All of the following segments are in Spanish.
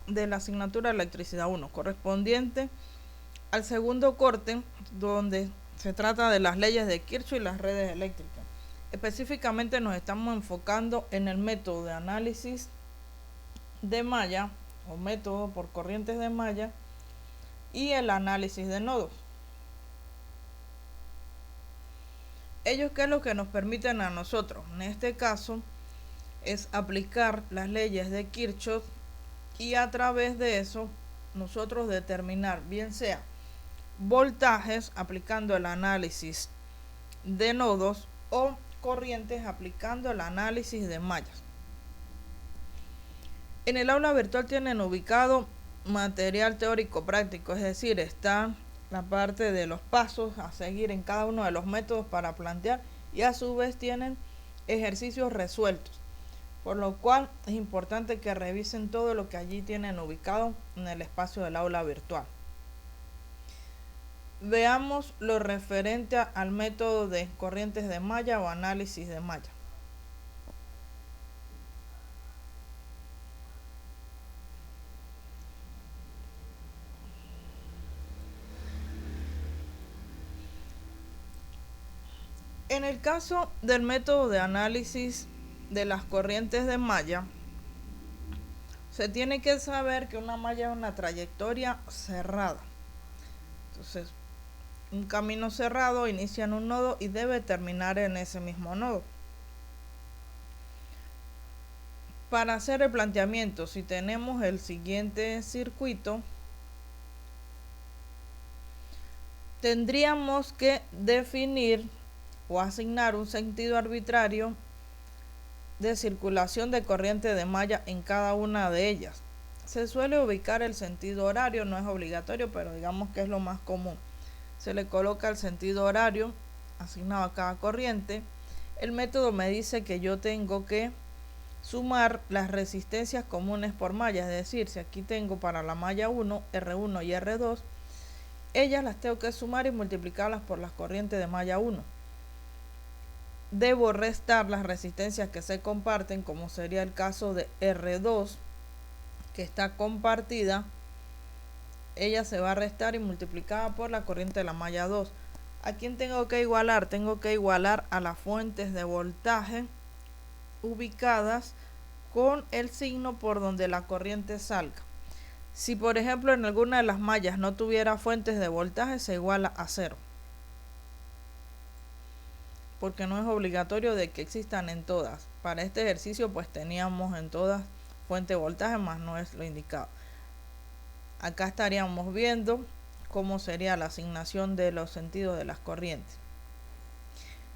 de la asignatura de electricidad 1, correspondiente al segundo corte, donde se trata de las leyes de Kirchhoff y las redes eléctricas. Específicamente nos estamos enfocando en el método de análisis de malla o método por corrientes de malla y el análisis de nodos. Ellos, ¿qué es lo que nos permiten a nosotros? En este caso es aplicar las leyes de Kirchhoff y a través de eso nosotros determinar, bien sea voltajes aplicando el análisis de nodos o corrientes aplicando el análisis de mallas. En el aula virtual tienen ubicado material teórico práctico, es decir, está la parte de los pasos a seguir en cada uno de los métodos para plantear, y a su vez tienen ejercicios resueltos, por lo cual es importante que revisen todo lo que allí tienen ubicado en el espacio del aula virtual. Veamos lo referente al método de corrientes de malla o análisis de malla. En el caso del método de análisis de las corrientes de malla, se tiene que saber que una malla es una trayectoria cerrada. Entonces, un camino cerrado inicia en un nodo y debe terminar en ese mismo nodo. Para hacer el planteamiento, si tenemos el siguiente circuito, tendríamos que definir o asignar un sentido arbitrario de circulación de corriente de malla en cada una de ellas. Se suele ubicar el sentido horario, no es obligatorio, pero digamos que es lo más común. Se le coloca el sentido horario asignado a cada corriente. El método me dice que yo tengo que sumar las resistencias comunes por malla, es decir, si aquí tengo para la malla 1, R1 y R2, ellas las tengo que sumar y multiplicarlas por las corrientes de malla 1. Debo restar las resistencias que se comparten, como sería el caso de R2, que está compartida. Ella se va a restar y multiplicada por la corriente de la malla 2. ¿A quién tengo que igualar? Tengo que igualar a las fuentes de voltaje ubicadas con el signo por donde la corriente salga. Si por ejemplo en alguna de las mallas no tuviera fuentes de voltaje, se iguala a 0, porque no es obligatorio de que existan en todas. Para este ejercicio pues teníamos en todas fuente de voltaje, más no es lo indicado. Acá estaríamos viendo cómo sería la asignación de los sentidos de las corrientes.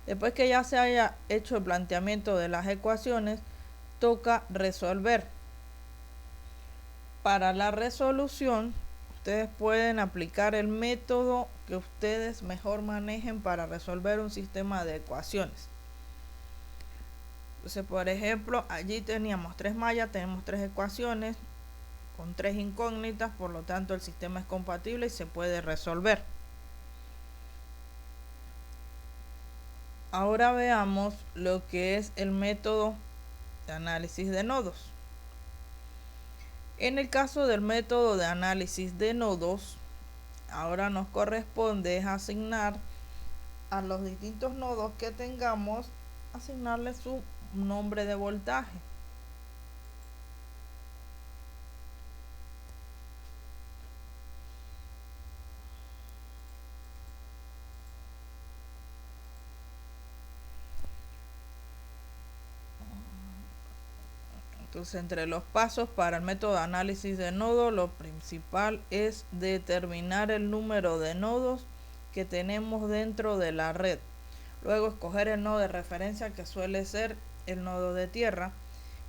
Después que ya se haya hecho el planteamiento de las ecuaciones, toca resolver. Para la resolución, ustedes pueden aplicar el método que ustedes mejor manejen para resolver un sistema de ecuaciones. Entonces, por ejemplo, allí teníamos 3 mallas, tenemos 3 ecuaciones con 3 incógnitas, por lo tanto el sistema es compatible y se puede resolver. Ahora veamos lo que es el método de análisis de nodos. En el caso del método de análisis de nodos, ahora nos corresponde asignar a los distintos nodos que tengamos, asignarles su nombre de voltaje. Entonces, entre los pasos para el método de análisis de nodos, lo principal es determinar el número de nodos que tenemos dentro de la red. Luego, escoger el nodo de referencia, que suele ser el nodo de tierra,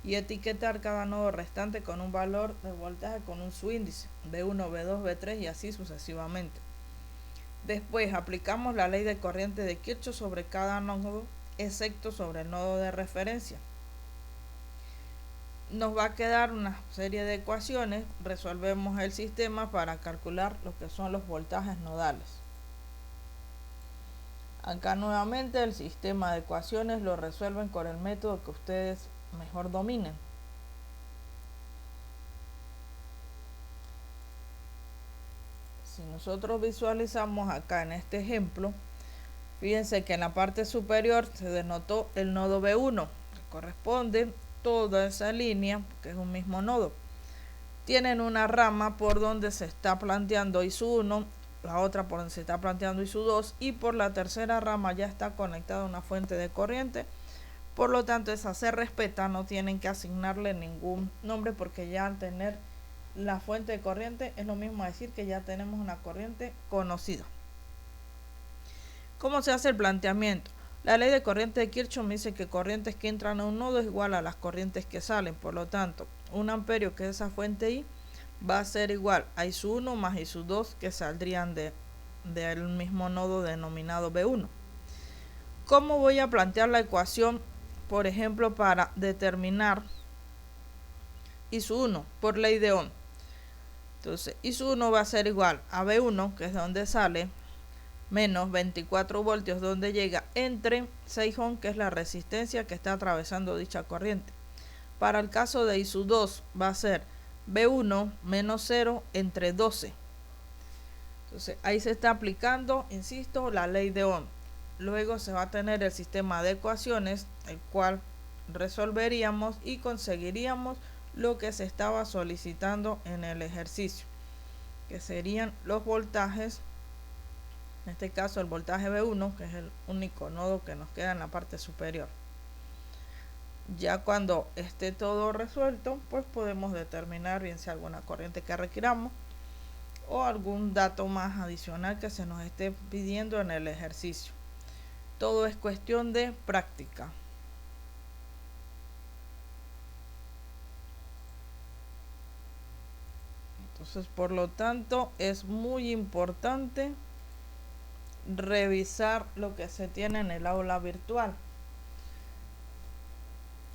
y etiquetar cada nodo restante con un valor de voltaje con un subíndice B1, B2, B3 y así sucesivamente. Después aplicamos la ley de corriente de Kirchhoff sobre cada nodo, excepto sobre el nodo de referencia. Nos va a quedar una serie de ecuaciones, resolvemos el sistema para calcular lo que son los voltajes nodales. Acá nuevamente el sistema de ecuaciones lo resuelven con el método que ustedes mejor dominen. si nosotros visualizamos acá en este ejemplo, fíjense que en la parte superior se denotó el nodo B1, que corresponde toda esa línea, que es un mismo nodo. Tienen una rama por donde se está planteando ISU1, la otra por donde se está planteando ISU2, y por la tercera rama ya está conectada una fuente de corriente. Por lo tanto, esa se respeta, no tienen que asignarle ningún nombre, porque ya al tener la fuente de corriente es lo mismo decir que ya tenemos una corriente conocida. ¿Cómo se hace el planteamiento? La ley de corriente de Kirchhoff dice que corrientes que entran a un nodo es igual a las corrientes que salen. Por lo tanto, 1 amperio, que es esa fuente I, va a ser igual a ISU1 más ISU2, que saldrían del mismo nodo denominado B1. ¿Cómo voy a plantear la ecuación, por ejemplo, para determinar ISU1 por ley de Ohm? Entonces, ISU1 va a ser igual a B1, que es donde sale, menos 24 voltios donde llega, entre 6 ohm, que es la resistencia que está atravesando dicha corriente. Para el caso de ISU2 va a ser B1 menos 0 entre 12. Entonces ahí se está aplicando, insisto, la ley de Ohm. Luego se va a tener el sistema de ecuaciones, el cual resolveríamos y conseguiríamos lo que se estaba solicitando en el ejercicio, que serían los voltajes. En este caso el voltaje B1, que es el único nodo que nos queda en la parte superior. Ya cuando esté todo resuelto, pues podemos determinar bien sea alguna corriente que requiramos o algún dato más adicional que se nos esté pidiendo en el ejercicio. Todo es cuestión de práctica. Entonces, por lo tanto, es muy importante revisar lo que se tiene en el aula virtual.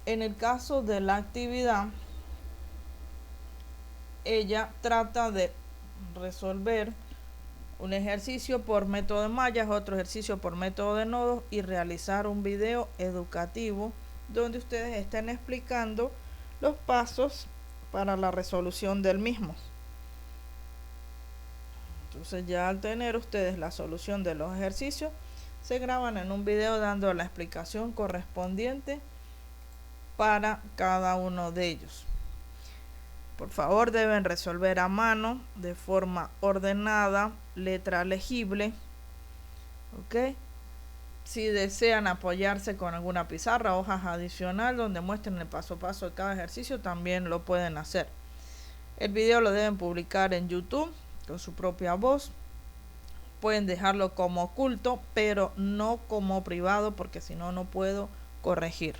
En el caso de la actividad, ella trata de resolver un ejercicio por método de mallas, otro ejercicio por método de nodos, y realizar un video educativo donde ustedes estén explicando los pasos para la resolución del mismo. Entonces, ya al tener ustedes la solución de los ejercicios, se graban en un video dando la explicación correspondiente para cada uno de ellos. Por favor, deben resolver a mano de forma ordenada, letra legible. ¿Ok? Si desean apoyarse con alguna pizarra, hojas adicional donde muestren el paso a paso de cada ejercicio, también lo pueden hacer. El video lo deben publicar en YouTube con su propia voz. Pueden dejarlo como oculto, pero no como privado, porque si no, no puedo corregir.